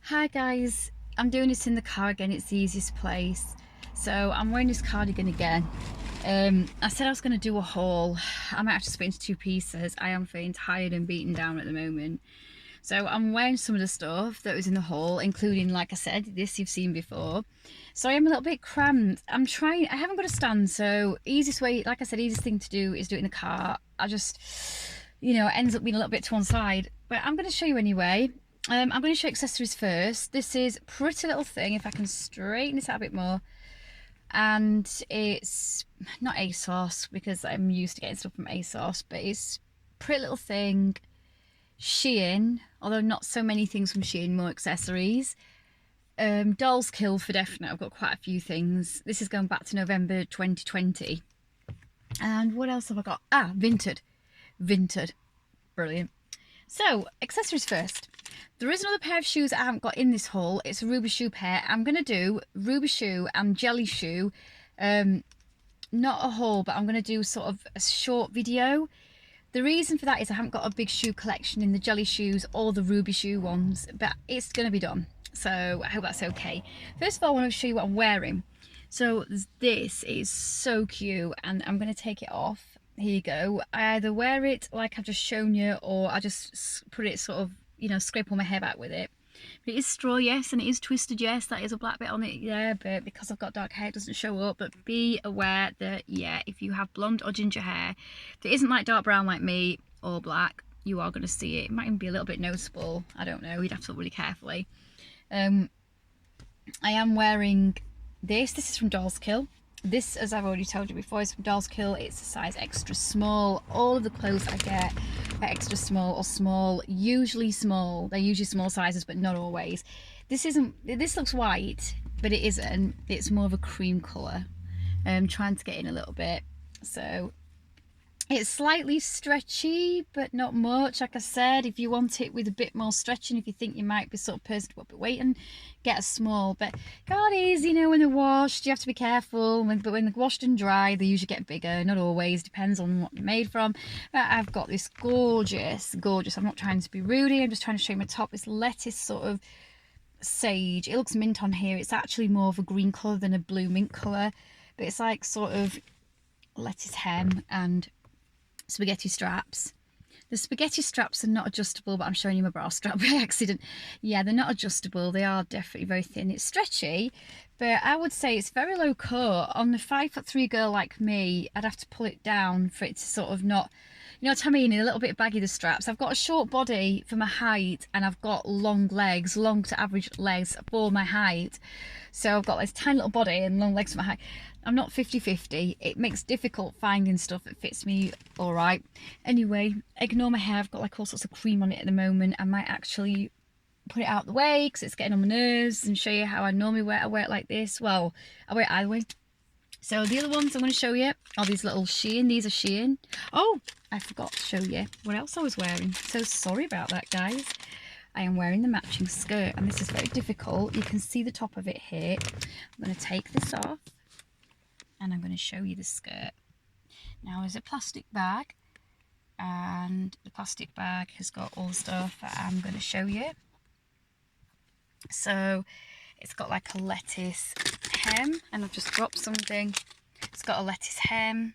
Hi guys, I'm doing this in the car again, it's the easiest place. So I'm wearing this cardigan again. I said I was going to do a haul. I might have to split into two pieces. I am feeling tired and beaten down at the moment. So I'm wearing some of the stuff that was in the haul, including, like I said, this you've seen before. So I am a little bit cramped. I haven't got a stand, so easiest way, like I said, easiest thing to do is do it in the car. I just, it ends up being a little bit to one side. But I'm going to show you anyway. I'm going to show accessories first. This is Pretty Little Thing, if I can straighten this out a bit more. And it's not ASOS because I'm used to getting stuff from ASOS, but it's Pretty Little Thing, Shein, although not so many things from Shein, more accessories. Dollskill for definite, I've got quite a few things. This is going back to November 2020. And what else have I got? Vinted. Brilliant. So, accessories first. There is another pair of shoes I haven't got in this haul. It's a ruby shoe pair. I'm going to do ruby shoe and jelly shoe. Not a haul, but I'm going to do sort of a short video. The reason for that is I haven't got a big shoe collection in the jelly shoes or the ruby shoe ones, but it's going to be done. So I hope that's okay. First of all, I want to show you what I'm wearing. So this is so cute, and I'm going to take it off. Here you go. I either wear it like I've just shown you, or I just put it sort of, scrape all my hair back with it. But it is straw, yes, and it is twisted, yes. That is a black bit on it, yeah, but because I've got dark hair, it doesn't show up. But be aware that, yeah, if you have blonde or ginger hair that isn't like dark brown like me or black, you are going to see it. It might even be a little bit noticeable. I don't know. You'd have to look really carefully. I am wearing this. This is from Dollskill. This, as I've already told you before, is from Dollskill. It's a size extra small. All of the clothes I get are extra small or small, usually small. They're usually small sizes, but not always. This looks white, but it isn't. It's more of a cream colour. I'm trying to get in a little bit. So it's slightly stretchy, but not much. Like I said, if you want it with a bit more stretching, if you think you might be sort of person to be waiting, get a small. But God is, when they're washed, you have to be careful. But when they're washed and dry, they usually get bigger. Not always, depends on what they're made from. I've got this gorgeous, I'm not trying to be rude here, I'm just trying to show you my top. This lettuce sort of sage. It looks mint on here. It's actually more of a green colour than a blue mint colour. But it's like sort of lettuce hem and spaghetti straps. The spaghetti straps are not adjustable, but I'm showing you my bra strap by accident. Yeah, they're not adjustable. They are definitely very thin. It's stretchy, but I would say it's very low cut. On a 5'3" girl like me, I'd have to pull it down for it to sort of not, you know what I mean? A little bit baggy, the straps. I've got a short body for my height, and I've got long legs, long to average legs for my height. So I've got this tiny little body and long legs for my height. I'm not 50-50. It makes it difficult finding stuff that fits me all right. Anyway, ignore my hair. I've got like all sorts of cream on it at the moment. I might actually put it out the way because it's getting on my nerves and show you how I normally wear it. I wear it like this. Well, I wear it either way. So the other ones I'm going to show you are these little Shein. These are Shein. Oh, I forgot to show you what else I was wearing. So sorry about that, guys. I am wearing the matching skirt, and this is very difficult. You can see the top of it here. I'm going to take this off, and I'm going to show you the skirt. Now there's a plastic bag, and the plastic bag has got all the stuff that I'm going to show you. So it's got like a lettuce hem, and I've just dropped something. It's got a lettuce hem.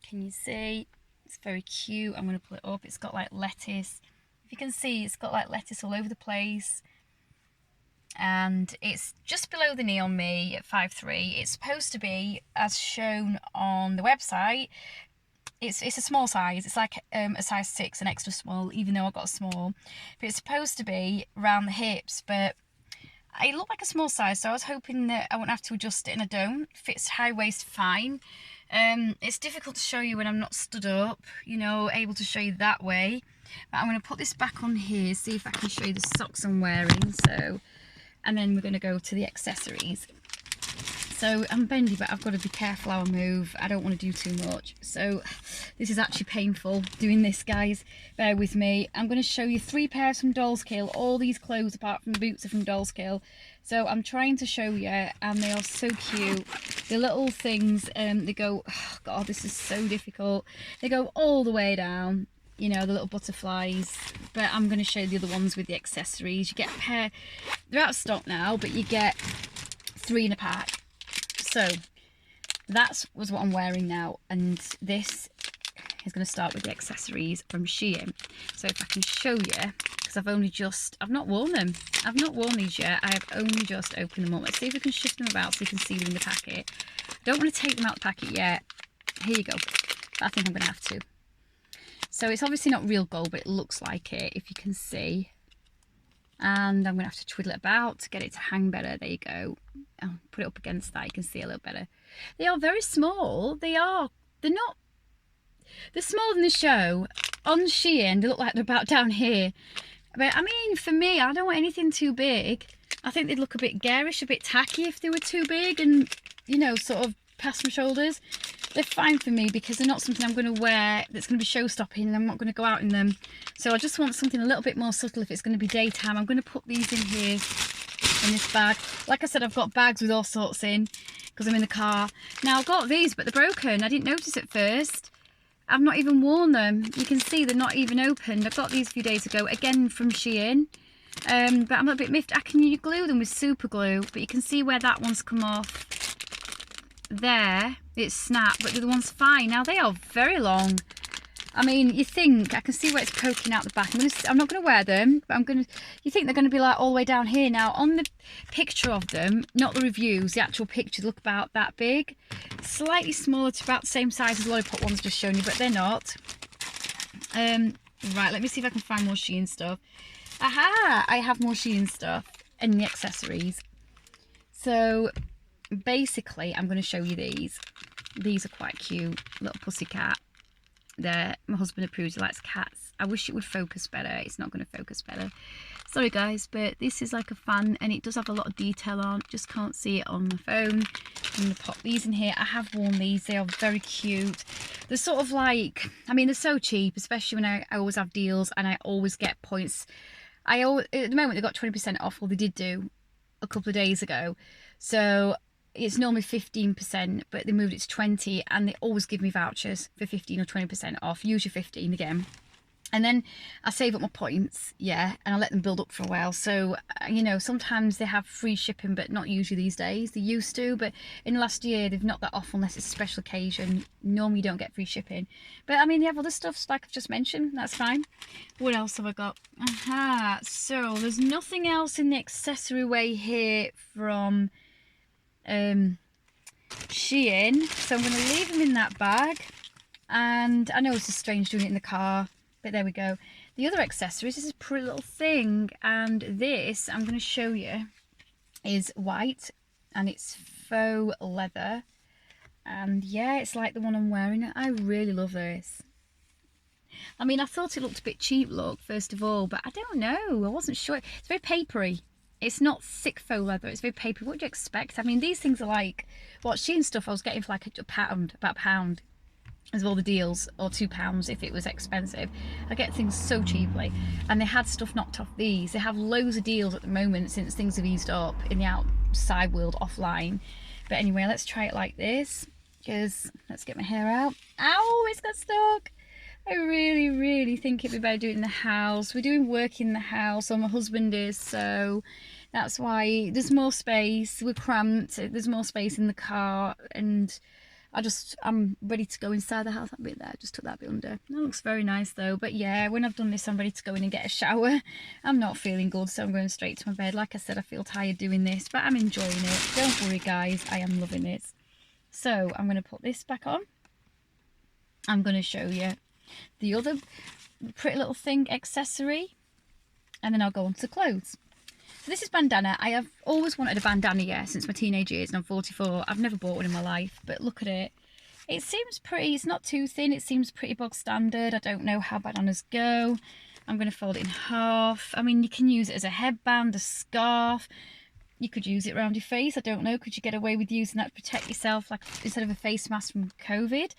Can you see? It's very cute. I'm going to pull it up. It's got like lettuce. If you can see, it's got like lettuce all over the place. And it's just below the knee on me at 5'3". It's supposed to be, as shown on the website, it's a small size. It's like a size 6, an extra small, even though I got a small. But it's supposed to be around the hips, but it looked like a small size, so I was hoping that I wouldn't have to adjust it, and I don't. Fits high waist fine. It's difficult to show you when I'm not stood up, able to show you that way. But I'm going to put this back on here, see if I can show you the socks I'm wearing. So, and then we're going to go to the accessories. So I'm bendy, but I've got to be careful how I move. I don't want to do too much. So this is actually painful doing this, guys. Bear with me. I'm going to show you 3 pairs from Dollskill. All these clothes apart from the boots are from Dollskill. So I'm trying to show you, and they are so cute. The little things, they go, oh God, this is so difficult. They go all the way down. you know, the little butterflies, but I'm going to show you the other ones with the accessories. You get a pair, they're out of stock now, but you get 3 in a pack. So that was what I'm wearing now, and this is going to start with the accessories from Shein. So if I can show you, because I've not worn them. I've not worn these yet. I have only just opened them up. Let's see if we can shift them about so you can see them in the packet. I don't want to take them out the packet yet. Here you go. I think I'm going to have to. So it's obviously not real gold, but it looks like it, if you can see. And I'm going to have to twiddle it about to get it to hang better. There you go. I'll put it up against that. You can see a little better. They are very small. They're not... They're smaller than the show. On Shein, they look like they're about down here. But, I mean, for me, I don't want anything too big. I think they'd look a bit garish, a bit tacky if they were too big and, you know, sort of past my shoulders. They're fine for me because they're not something I'm going to wear that's going to be show-stopping, and I'm not going to go out in them. So I just want something a little bit more subtle if it's going to be daytime. I'm going to put these in here, in this bag. Like I said, I've got bags with all sorts in because I'm in the car. Now, I've got these, but they're broken. I didn't notice at first. I've not even worn them. You can see they're not even opened. I got these a few days ago, again from Shein. But I'm a bit miffed. I can glue them with super glue, but you can see where that one's come off. There, it's snapped, but the other one's fine. Now, they are very long. I mean, you think, I can see where it's poking out the back. I'm not going to wear them, but you think they're going to be like all the way down here. Now, on the picture of them, not the reviews, the actual pictures look about that big. Slightly smaller, to about the same size as the lollipop ones I've just shown you, but they're not. Right, let me see if I can find more Shein stuff. Aha! I have more Shein stuff and the accessories. So, basically, I'm going to show you these. These are quite cute. Little pussycat. My husband approves, he likes cats. I wish it would focus better. It's not going to focus better. Sorry guys, but this is like a fan, and it does have a lot of detail on. Just can't see it on my phone. I'm going to pop these in here. I have worn these. They are very cute. They're sort of like, I mean, they're so cheap, especially when I always have deals and I always get points. At the moment they got 20% off, or they did do a couple of days ago. So it's normally 15%, but they moved it to 20, and they always give me vouchers for 15 or 20% off. Usually 15 again. And then I save up my points, yeah, and I let them build up for a while. So, you know, sometimes they have free shipping, but not usually these days. They used to, but in the last year, they've not that off unless it's a special occasion. Normally you don't get free shipping. But, I mean, they have other stuff, like I've just mentioned. That's fine. What else have I got? Aha, so there's nothing else in the accessory way here from Shein. So I'm going to leave them in that bag. And I know this is strange doing it in the car, but there we go. The other accessories, this is a pretty little thing, and this I'm going to show you is white, and it's faux leather, and yeah, it's like the one I'm wearing. I really love this. I mean, I thought it looked a bit cheap, look, first of all, but I don't know, I wasn't sure. It's very papery. It's not thick faux leather, it's very papery. What do you expect? I mean, these things are like, what, Shein stuff I was getting for like a pound, about a pound. As all the deals, or £2 if it was expensive. I get things so cheaply, and they had stuff knocked off these. They have loads of deals at the moment since things have eased up in the outside world offline. But anyway, let's try it like this, because let's get my hair out. Ow, it's got stuck. I really think it'd be better doing it in the house. We're doing work in the house, or my husband is, so that's why there's more space. We're cramped, there's more space in the car, and I'm ready to go inside the house. That bit there, just took that bit under. That looks very nice though. But yeah, when I've done this, I'm ready to go in and get a shower. I'm not feeling good, so I'm going straight to my bed. Like I said, I feel tired doing this, but I'm enjoying it. Don't worry guys, I am loving it. So I'm going to put this back on. I'm going to show you the other pretty little thing accessory, and then I'll go on to clothes. So this is bandana. I have always wanted a bandana, yeah, since my teenage years, and I'm 44. I've never bought one in my life, but look at it. It seems pretty, it's not too thin, it seems pretty bog standard. I don't know how bandanas go. I'm going to fold it in half. I mean, you can use it as a headband, a scarf. You could use it around your face. I don't know, could you get away with using that to protect yourself, like instead of a face mask from COVID,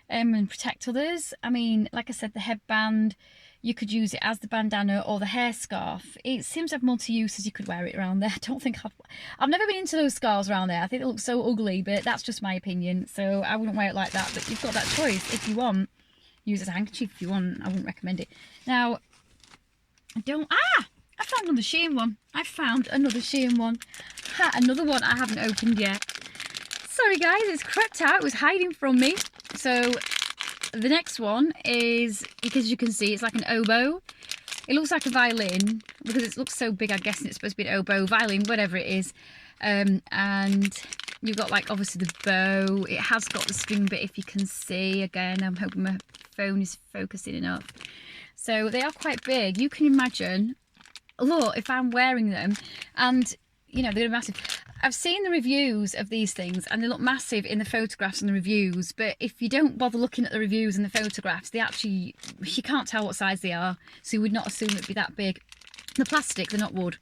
and protect others? I mean, like I said, the headband, you could use it as the bandana or the hair scarf. It seems to have multi-uses. You could wear it around there. I don't think I've never been into those scarves around there. I think they look so ugly, but that's just my opinion. So I wouldn't wear it like that. But you've got that choice if you want. use as a handkerchief if you want. I wouldn't recommend it. Now, I found another Shein one. Another one I haven't opened yet. Sorry guys, it's crept out. It was hiding from me. So the next one is, because you can see, it's like an oboe. It looks like a violin because it looks so big. I'm guessing it's supposed to be an oboe, violin, whatever it is. And you've got like obviously the bow. It has got the string bit, if you can see. Again, I'm hoping my phone is focusing enough. So they are quite big. You can imagine, look, if I'm wearing them, and you know, they're massive. I've seen the reviews of these things and they look massive in the photographs and the reviews, but if you don't bother looking at the reviews and the photographs, you can't tell what size they are, so you would not assume it'd be that big. The plastic, they're not wood.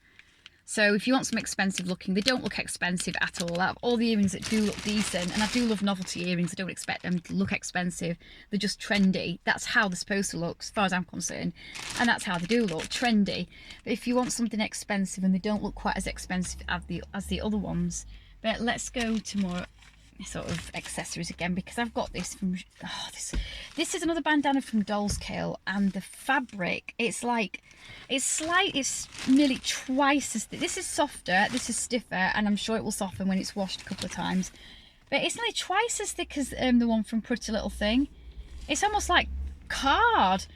So if you want some expensive looking, they don't look expensive at all. Out of all the earrings that do look decent, and I do love novelty earrings, I don't expect them to look expensive. They're just trendy. That's how they're supposed to look, as far as I'm concerned. And that's how they do look, trendy. But if you want something expensive, and they don't look quite as expensive as the other ones. But let's go to more sort of accessories again, because I've got this from, this is another bandana from Dollskill, and the fabric, it's nearly twice as thick. This is softer, this is stiffer, and I'm sure it will soften when it's washed a couple of times, but it's nearly twice as thick as the one from Pretty Little Thing. It's almost like card,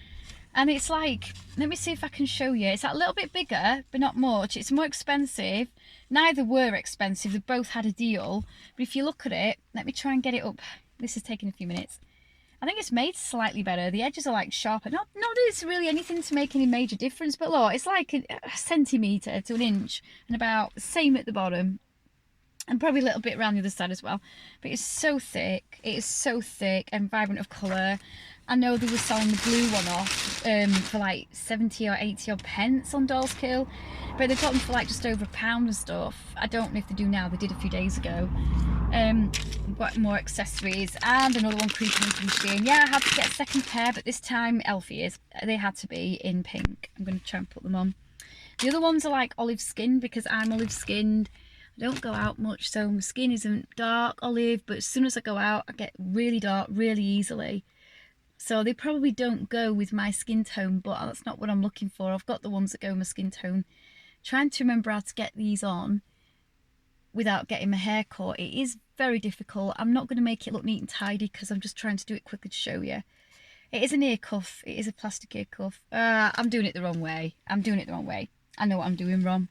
and it's like, let me see if I can show you. It's a little bit bigger, but not much. It's more expensive. Neither were expensive, they both had a deal, but if you look at it, let me try and get it up. This is taking a few minutes. I think it's made slightly better. The edges are like sharper. Not that it's really anything to make any major difference, but look, it's like a centimetre to an inch, and about the same at the bottom, and probably a little bit around the other side as well. But it's so thick. It is so thick and vibrant of colour. I know they were selling the blue one off for like 70 or 80 odd pence on Dollskill, but they've got them for like just over £1 and stuff. I don't know if they do now. They did a few days ago. Got more accessories, and another one creeping in from Shein. Yeah, I had to get a second pair, but this time elf ears. They had to be in pink. I'm going to try and put them on. The other ones are like olive skin, because I'm olive skinned. I don't go out much, so my skin isn't dark olive, but as soon as I go out, I get really dark really easily. So they probably don't go with my skin tone, but that's not what I'm looking for. I've got the ones that go with my skin tone. Trying to remember how to get these on without getting my hair caught. It is very difficult. I'm not going to make it look neat and tidy because I'm just trying to do it quickly to show you. It is an ear cuff. It is a plastic ear cuff. I'm doing it the wrong way. I know what I'm doing wrong.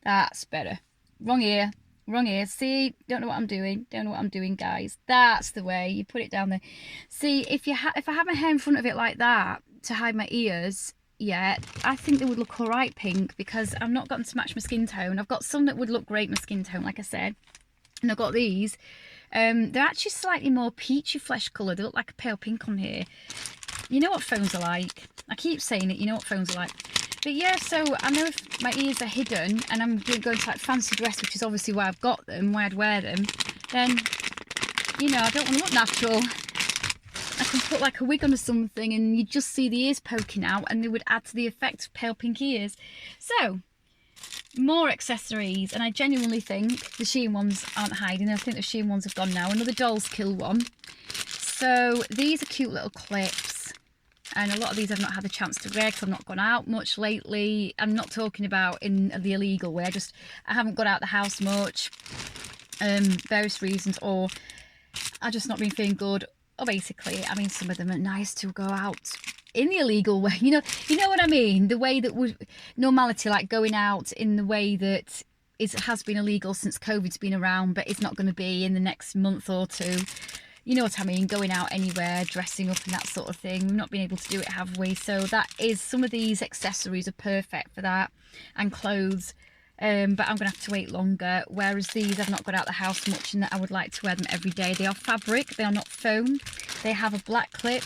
That's better. Wrong ear. See, don't know what I'm doing, guys. That's the way you put it down there. See, if I had my hair in front of it like that to hide my ears, yeah, I think they would look all right pink, because I've not gotten to match my skin tone. I've got some that would look great my skin tone, like I said, and I've got these. They're actually slightly more peachy flesh colour. They look like a pale pink on here. You know what phones are like. I keep saying it. You know what phones are like. But yeah, so I know if my ears are hidden and I'm going to like fancy dress, which is obviously why I've got them, why I'd wear them, then, you know, I don't want to look natural. I can put like a wig on or something and you just see the ears poking out, and they would add to the effect of pale pink ears. So, more accessories, and I genuinely think the Shein ones aren't hiding. I think the Shein ones have gone now. Another Dollskill one. So, these are cute little clips. And a lot of these I've not had the chance to wear because I've not gone out much lately. I'm not talking about in the illegal way. I haven't got out the house much. Various reasons, or I've just not been feeling good. Or basically, I mean, some of them are nice to go out in the illegal way. You know what I mean? The way that would normality, like going out in the way that has been illegal since COVID's been around, but it's not going to be in the next month or two. You know what I mean? Going out anywhere, dressing up and that sort of thing. We've not been able to do it, have we? So that is, some of these accessories are perfect for that, and clothes. But I'm going to have to wait longer. Whereas these, I've not got out the house much, and I would like to wear them every day. They are fabric. They are not foam. They have a black clip.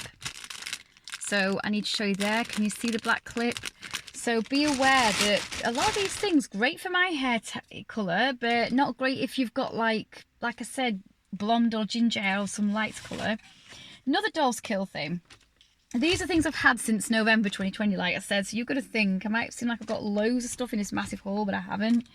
So I need to show you there. Can you see the black clip? So be aware that a lot of these things, great for my hair colour, but not great if you've got like I said, blonde or ginger hair or some light colour. Another Dollskill thing. These are things I've had since November 2020, like I said, so you've got to think, I might seem like I've got loads of stuff in this massive haul, but I haven't.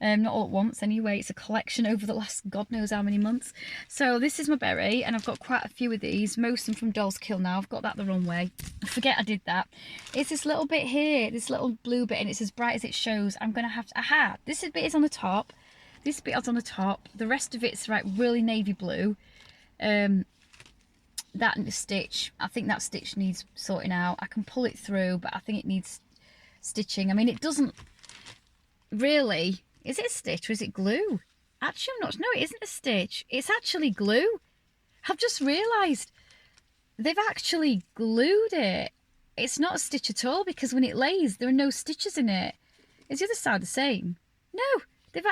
Not all at once anyway, it's a collection over the last God knows how many months. So this is my berry, and I've got quite a few of these, most of them from Dollskill now. I've got that the wrong way. I forget I did that. It's this little bit here, this little blue bit, and it's as bright as it shows. I'm going to have to, aha, this bit is on the top. This bit is on the top. The rest of it's like really navy blue. That stitch, I think that stitch needs sorting out. I can pull it through, but I think it needs stitching. I mean, it doesn't really, is it a stitch or is it glue? Actually, I'm not, no, it isn't a stitch. It's actually glue. I've just realised they've actually glued it. It's not a stitch at all, because when it lays, there are no stitches in it. Is the other side the same? No,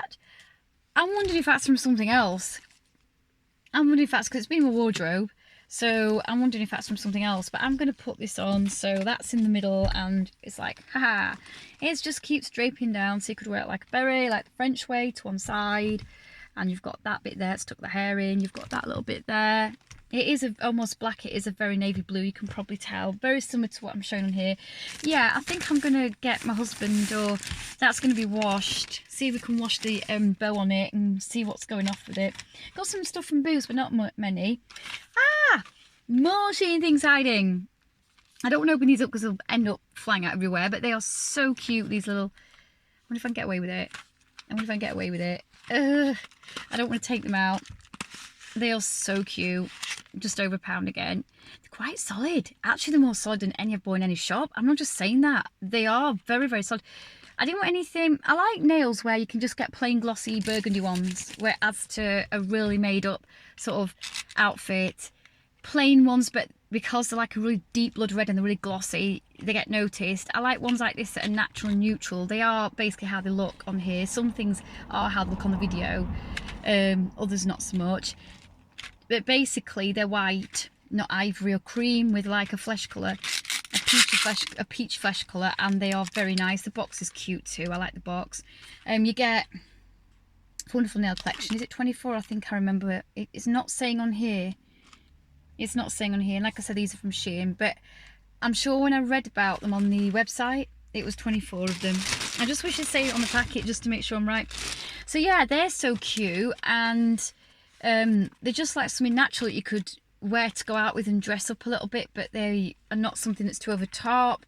I'm wondering if that's from something else. I'm wondering if that's because it's been in my wardrobe. So I'm wondering if that's from something else, but I'm going to put this on. So that's in the middle, and it's like, haha, it just keeps draping down. So you could wear it like a beret, like the French way, to one side. And you've got that bit there, it's tuck the hair in. You've got that little bit there. It is almost black. It is a very navy blue, you can probably tell. Very similar to what I'm showing on here. Yeah, I think I'm going to get my husband, or that's going to be washed. See if we can wash the bow on it and see what's going off with it. Got some stuff from Boots, but not many. Ah! More Shein things hiding. I don't want to open these up because they'll end up flying out everywhere, but they are so cute, these little... I wonder if I can get away with it. I wonder if I can get away with it. I don't want to take them out. They are so cute. Just over £1 again. They're quite solid. Actually, they're more solid than any I've bought in any shop. I'm not just saying that. They are very, very solid. I didn't want anything... I like nails where you can just get plain glossy burgundy ones, where it adds to a really made up sort of outfit. Plain ones, but because they're like a really deep blood red and they're really glossy, they get noticed. I like ones like this that are natural and neutral. They are basically how they look on here. Some things are how they look on the video, others not so much. But basically they're white, not ivory or cream, with like a flesh colour, a peach flesh colour, and they are very nice. The box is cute too. I like the box. You get wonderful nail collection. Is it 24? I think I remember it. It's not saying on here. It's not saying on here, and like I said, these are from Shein, but I'm sure when I read about them on the website, it was 24 of them. I just wish I'd say it on the packet just to make sure I'm right. So yeah, they're so cute, and they're just like something natural that you could wear to go out with and dress up a little bit, but they are not something that's too over top.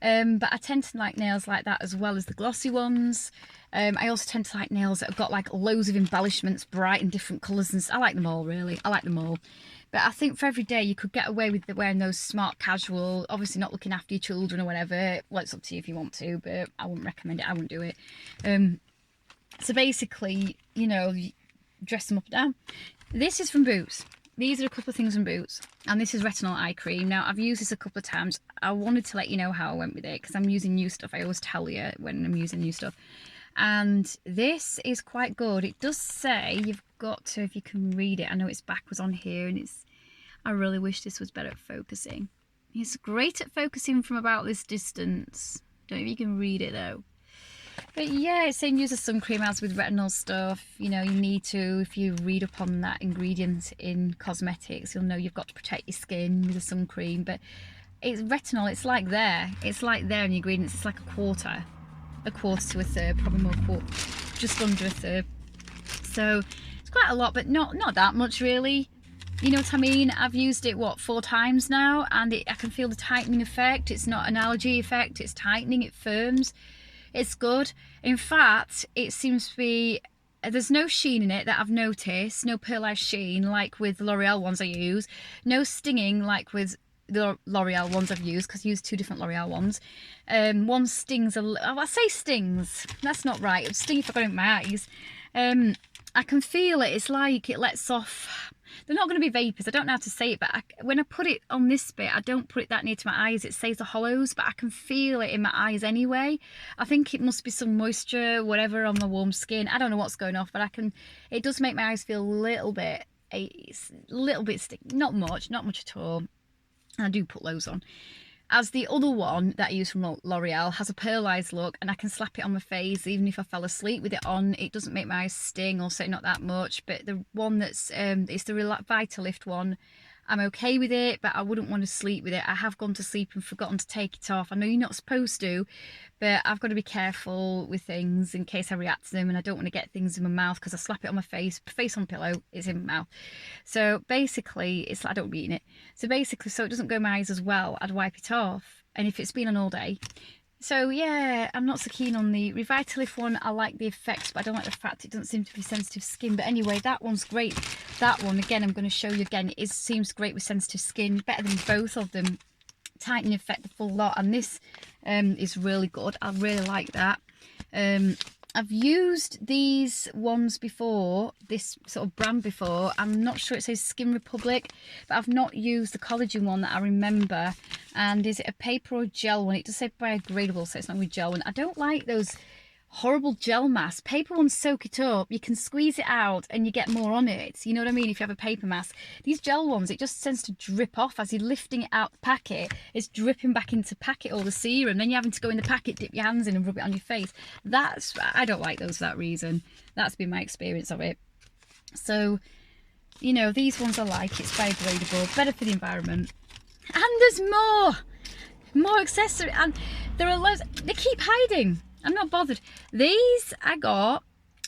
But I tend to like nails like that as well as the glossy ones. I also tend to like nails that have got like loads of embellishments, bright and different colours, and I like them all, really. I like them all. But I think for every day you could get away with wearing those smart casual, obviously not looking after your children or whatever. Well, it's up to you if you want to, but I wouldn't recommend it. I wouldn't do it. So basically, you know, you dress them up and down. This is from Boots. These are a couple of things from Boots, and this is retinol eye cream. Now, I've used this a couple of times. I wanted to let you know how I went with it, because I'm using new stuff. I always tell you when I'm using new stuff. And this is quite good. It does say you've got to, if you can read it, I know it's backwards on here, and I really wish this was better at focusing. It's great at focusing from about this distance. Don't know if you can read it though. But yeah, it's saying use a sun cream as with retinol stuff. You know, you need to, if you read up on that ingredient in cosmetics, you'll know you've got to protect your skin with a sun cream. But it's retinol, it's like there in the ingredients. It's like a quarter to a third, probably more, just under a third. So it's quite a lot, but not that much really. You know what I mean? I've used it, what, 4 times now, and I can feel the tightening effect. It's not an allergy effect, it's tightening, it firms. It's good. In fact, it seems to be, there's no sheen in it that I've noticed, no pearlized sheen like with the L'Oreal ones I use, no stinging like with the L'Oreal ones I've used, because I use 2 different L'Oreal ones. One stings, I say stings, that's not right, it would sting if I got it in my eyes. I can feel it, it's like it lets off, they're not going to be vapours, I don't know how to say it, but when I put it on this bit, I don't put it that near to my eyes, it stays the hollows, but I can feel it in my eyes anyway. I think it must be some moisture, whatever, on the warm skin. I don't know what's going off, but it does make my eyes feel a little bit sticky, not much at all. I do put those on. As the other one that I use from L'Oreal has a pearlized look, and I can slap it on my face even if I fell asleep with it on. It doesn't make my eyes sting, or say not that much. But the one that's it's the Vitalift one, I'm okay with it, but I wouldn't want to sleep with it. I have gone to sleep and forgotten to take it off. I know you're not supposed to, but I've got to be careful with things in case I react to them, and I don't want to get things in my mouth because I slap it on my face on pillow, it's in my mouth. So basically, it's like I don't be eating it. So basically, so it doesn't go in my eyes as well, I'd wipe it off. And if it's been on all day, so yeah, I'm not so keen on the Revitalift one. I like the effects, but I don't like the fact it doesn't seem to be sensitive skin. But anyway, that one's great. That one, again, I'm going to show you again. It seems great with sensitive skin, better than both of them. Tightening effect, the full lot. And this is really good. I really like that. I've used these ones before, this sort of brand before. I'm not sure it says Skin Republic, but I've not used the collagen one that I remember. And is it a paper or gel one? It does say biodegradable, so it's not a gel one. I don't like those horrible gel masks. Paper ones soak it up, you can squeeze it out and you get more on it, you know what I mean, if you have a paper mask. These gel ones, it just tends to drip off as you're lifting it out the packet. It's dripping back into packet, all the serum, then you're having to go in the packet, dip your hands in and rub it on your face. I don't like those for that reason. That's been my experience of it. So, you know, these ones I like. It's biodegradable, better for the environment. And there's more accessory, and there are loads. They keep hiding. I'm not bothered. These I got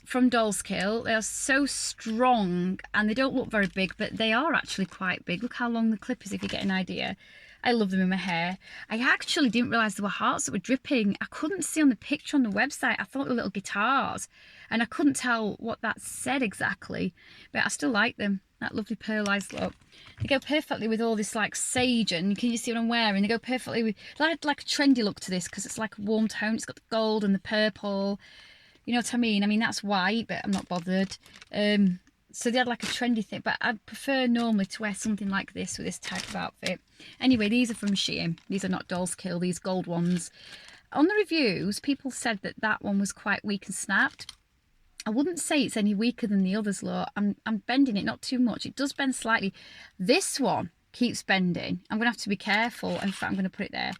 from Dollskill. They are so strong and they don't look very big, but they are actually quite big. Look how long the clip is, if you get an idea. I love them in my hair. I actually didn't realise there were hearts that were dripping. I couldn't see on the picture on the website. I thought they were little guitars and I couldn't tell what that said exactly, but I still like them. That lovely pearlized look. They go perfectly with all this like sage, and can you see what I'm wearing? They go perfectly with like a trendy look to this because it's like a warm tone. It's got the gold and the purple. You know what I mean? I mean, that's white, but I'm not bothered. So they had like a trendy thing, but I'd prefer normally to wear something like this with this type of outfit. Anyway, these are from Shein. These are not Dollskill, these gold ones. On the reviews, people said that that one was quite weak and snapped. I wouldn't say it's any weaker than the others, look. I'm bending it, not too much. It does bend slightly. This one keeps bending. I'm going to have to be careful. In fact, I'm going to put it there.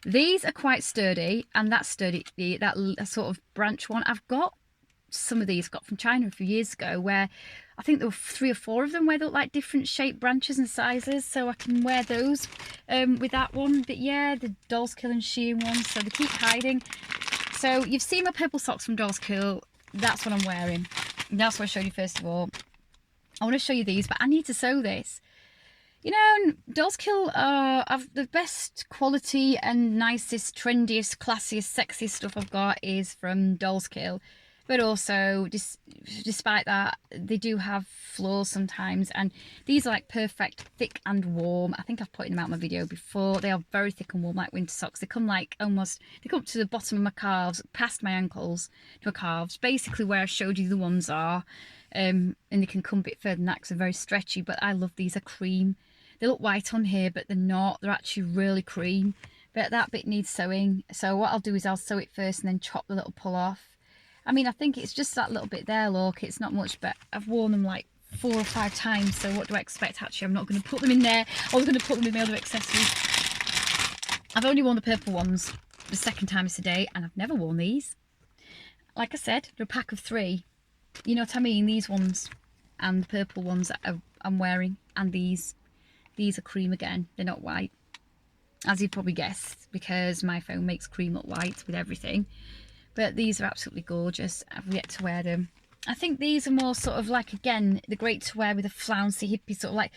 These are quite sturdy, and that's sturdy, that sort of branch one. I've got some of these got from China a few years ago, where I think there were 3 or 4 of them where they look like different shaped branches and sizes, so I can wear those with that one. But yeah, the Dollskill and Shein ones, so they keep hiding. So you've seen my purple socks from Dollskill. That's what I'm wearing. That's what I showed you first of all. I want to show you these, but I need to sew this. You know, Dollskill have the best quality and nicest, trendiest, classiest, sexiest stuff I've got is from Dollskill. But also, despite that, they do have flaws sometimes. And these are like perfect, thick and warm. I think I've put them out in my video before. They are very thick and warm, like winter socks. They come like almost, they come up to the bottom of my calves, past my ankles to my calves. Basically where I showed you the ones are. And they can come a bit further than that because they're very stretchy. But I love these, are cream. They look white on here, but they're not. They're actually really cream. But that bit needs sewing. So what I'll do is I'll sew it first and then chop the little pull off. I mean, I think it's just that little bit there, look. It's not much, but I've worn them like 4 or 5 times. So what do I expect? Actually, I'm not going to put them in there. I was going to put them in my other accessories. I've only worn the purple ones the second time today, and I've never worn these. Like I said, they're a pack of 3. You know what I mean? These ones and the purple ones that I'm wearing, and these are cream again. They're not white, as you've probably guessed, because my phone makes cream look white with everything. But these are absolutely gorgeous. I've yet to wear them. I think these are more sort of like, again, they're great to wear with a flouncy hippie, sort of like,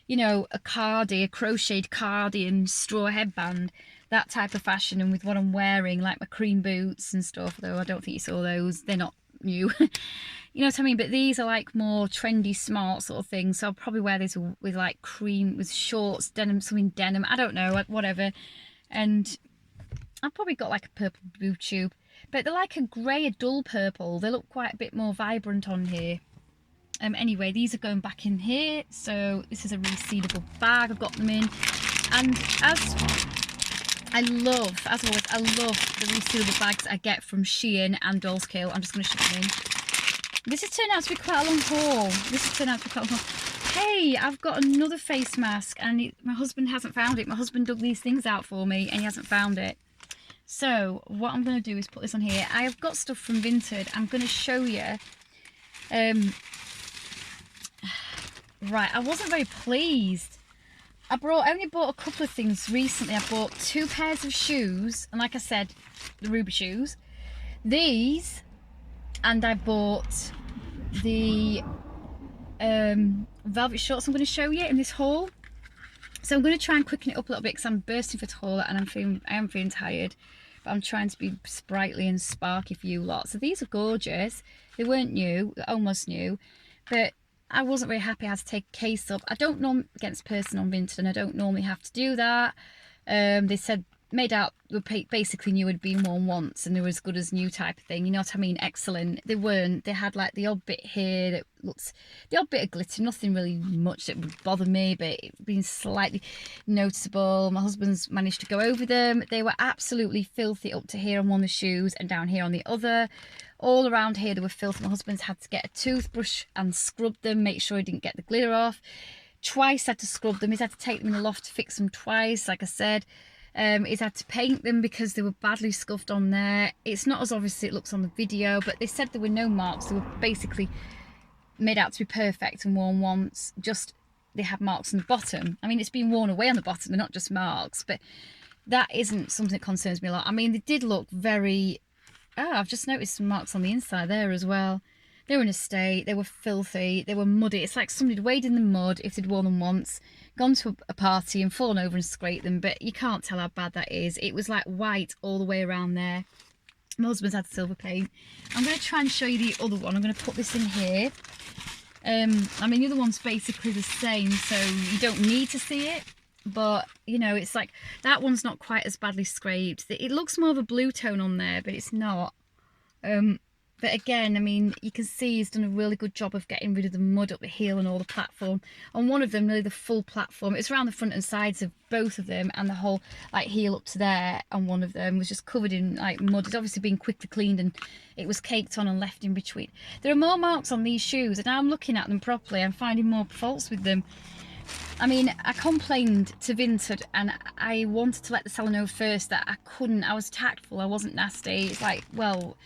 you know, a cardi, a crocheted cardigan, straw headband, that type of fashion. And with what I'm wearing, like my cream boots and stuff, though I don't think you saw those, they're not new. You know what I mean? But these are like more trendy, smart sort of things. So I'll probably wear these with like cream, with shorts, denim, something denim, I don't know, whatever. And I've probably got like a purple boob tube. But they're like a grey, a dull purple. They look quite a bit more vibrant on here. Anyway, these are going back in here. So this is a resealable bag. I've got them in. And as always, I love the resealable bags I get from Shein and Dollskill. I'm just going to shove them in. This has turned out to be quite a long haul. Hey, I've got another face mask, and my husband hasn't found it. My husband dug these things out for me, and he hasn't found it. So what I'm going to do is put this on here. I have got stuff from Vinted. I'm going to show you. Right, I wasn't very pleased only bought a couple of things recently. I bought 2 pairs of shoes, and like I said, the Ruby shoes. These, and I bought the velvet shorts I'm going to show you in this haul. So I'm going to try and quicken it up a little bit because I'm bursting for toilet and I am feeling tired. But I'm trying to be sprightly and sparky for you lot. So these are gorgeous. They weren't new, almost new, but I wasn't very happy I had to take a case up. I don't normally against person on Vinted, and I don't normally have to do that. They said made out were basically new, had been worn once and they were as good as new type of thing, you know what I mean? Excellent. They weren't. They had like the odd bit here that looks, the odd bit of glitter, nothing really much that would bother me, but it been slightly noticeable. My husband's managed to go over them. They were absolutely filthy up to here on one of the shoes and down here on the other. All around here they were filthy. My husband's had to get a toothbrush and scrub them, make sure he didn't get the glitter off. Twice had to scrub them. He's had to take them in the loft to fix them twice, like I said. He's had to paint them because they were badly scuffed on there. It's not as obvious as it looks on the video, but they said there were no marks. They were basically made out to be perfect and worn once, just they had marks on the bottom. I mean, it's been worn away on the bottom, they're not just marks, but that isn't something that concerns me a lot. I mean, they did look very, I've just noticed some marks on the inside there as well. They were in a state, they were filthy, they were muddy. It's like somebody had waded in the mud if they'd worn them once, gone to a party and fallen over and scraped them, but you can't tell how bad that is. It was like white all the way around there. My husband's had silver paint. I'm going to try and show you the other one. I'm going to put this in here. I mean, the other one's basically the same, so you don't need to see it, but you know, it's like that one's not quite as badly scraped. It looks more of a blue tone on there, but it's not. But again, I mean, you can see he's done a really good job of getting rid of the mud up the heel and all the platform. On one of them, nearly the full platform, it's around the front and sides of both of them, and the whole like heel up to there on one of them was just covered in like mud. It's obviously been quickly cleaned and it was caked on and left in between. There are more marks on these shoes, and now I'm looking at them properly, I'm finding more faults with them. I mean, I complained to Vinted and I wanted to let the seller know first that I couldn't, I was tactful, I wasn't nasty. It's like, well,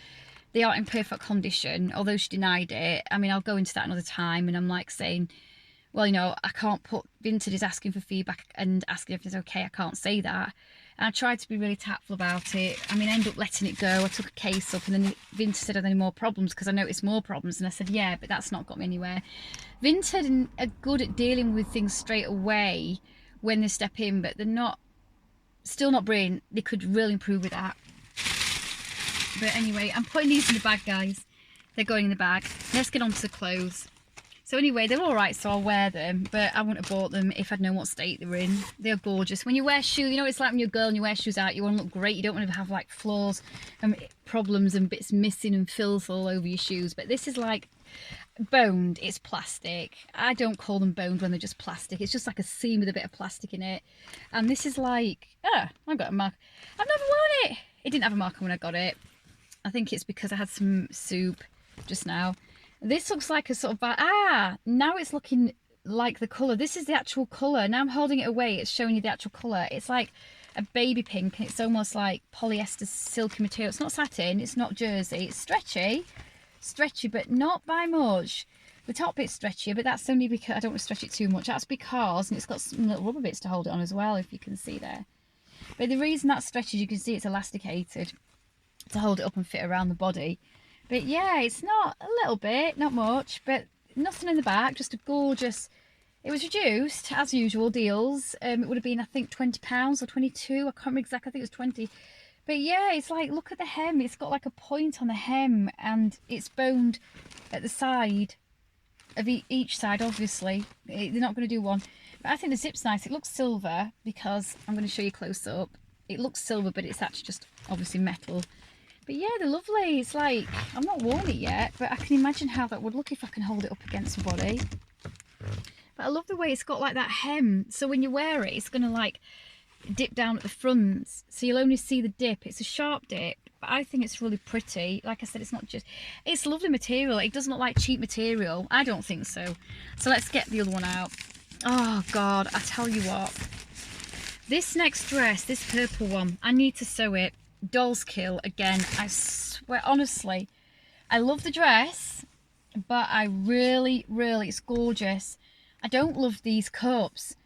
they are in perfect condition, although she denied it. I mean, I'll go into that another time, and I'm like saying, well, you know, I can't put, Vinted is asking for feedback and asking if it's okay, I can't say that. And I tried to be really tactful about it. I mean, I ended up letting it go. I took a case up, and then Vinted said, are there any more problems? Because I noticed more problems, and I said, yeah, but that's not got me anywhere. Vinted are good at dealing with things straight away when they step in, but they're not, still not brilliant. They could really improve with that. But anyway, I'm putting these in the bag, guys. They're going in the bag. Let's get on to the clothes. So anyway, they're all right, so I'll wear them, but I wouldn't have bought them if I'd known what state they were in. They're gorgeous. When you wear shoes, you know, it's like when you're a girl and you wear shoes out, you want to look great. You don't want to have like flaws and problems and bits missing and filth all over your shoes. But this is like boned, it's plastic. I don't call them boned when they're just plastic. It's just like a seam with a bit of plastic in it. And this is like, I've got a mark. I've never worn it. It didn't have a marker when I got it. I think it's because I had some soup just now. This looks like a sort of, now it's looking like the colour. This is the actual colour. Now I'm holding it away, it's showing you the actual colour. It's like a baby pink, and it's almost like polyester silky material. It's not satin, it's not jersey. It's stretchy, but not by much. The top bit's stretchier, but that's only because I don't want to stretch it too much. That's because, and it's got some little rubber bits to hold it on as well, if you can see there. But the reason that stretches, you can see it's elasticated to hold it up and fit around the body. But yeah, it's not, a little bit, not much, but nothing in the back, just a gorgeous, it was reduced as usual, deals. It would have been, I think, £20 or 22, I can't remember exactly, I think it was 20. But yeah, it's like, look at the hem, it's got like a point on the hem, and it's boned at the side of each side, obviously. They're not going to do one. But I think the zip's nice. It looks silver, because I'm going to show you close up. It looks silver, but it's actually just obviously metal. But yeah, they're lovely. It's like, I've not worn it yet, but I can imagine how that would look if I can hold it up against the body. But I love the way it's got like that hem. So when you wear it, it's going to like dip down at the front. So you'll only see the dip. It's a sharp dip, but I think it's really pretty. Like I said, it's not just, it's lovely material. It doesn't look like cheap material. I don't think so. So let's get the other one out. Oh God, I tell you what. This next dress, this purple one, I need to sew it. Dollskill again. I swear, honestly, I love the dress, but I really, it's gorgeous. I don't love these cups.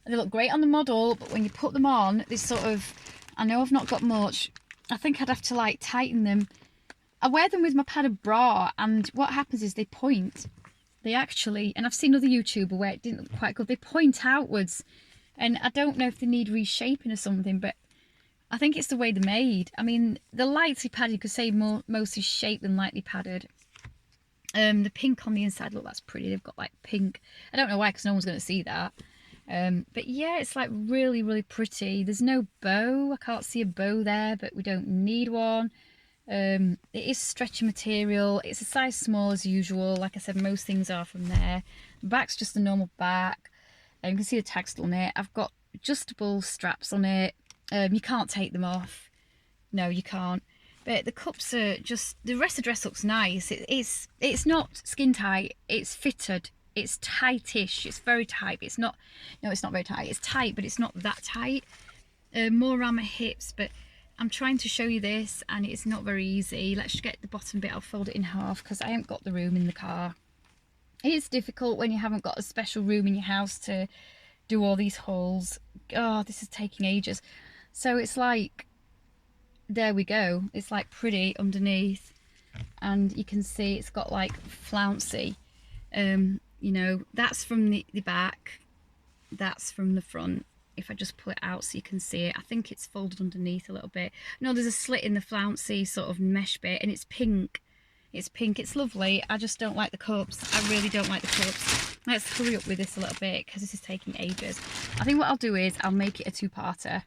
They look great on the model, but when you put them on, they sort of, I know I've not got much. I think I'd have to like tighten them. I wear them with my padded bra, and what happens is they point. They actually, and I've seen other YouTuber where it didn't look quite good, they point outwards. And I don't know if they need reshaping or something, but I think it's the way they're made. I mean, the lightly padded, you could say mostly shaped than lightly padded. The pink on the inside, look, that's pretty. They've got like pink. I don't know why, because no one's going to see that. But yeah, it's like really, really pretty. There's no bow. I can't see a bow there, but we don't need one. It is stretchy material. It's a size small as usual. Like I said, most things are from there. The back's just a normal back. You can see the tag still on it. I've got adjustable straps on it. You can't take them off. No, you can't. But the cups are just, the rest of the dress looks nice. It's not skin tight. It's fitted. It's tightish. It's very tight. It's not, no, it's not very tight. It's tight, but it's not that tight. More around my hips, but I'm trying to show you this and it's not very easy. Let's just get the bottom bit. I'll fold it in half because I haven't got the room in the car. It's difficult when you haven't got a special room in your house to do all these holes. Oh, this is taking ages. So it's like, there we go. It's like pretty underneath. And you can see it's got like flouncy. You know, that's from the back. That's from the front. If I just pull it out so you can see it. I think it's folded underneath a little bit. No, there's a slit in the flouncy sort of mesh bit and it's pink. It's pink, it's lovely. I just don't like the cups. I really don't like the cups. Let's hurry up with this a little bit because this is taking ages. I think what I'll do is I'll make it a two-parter.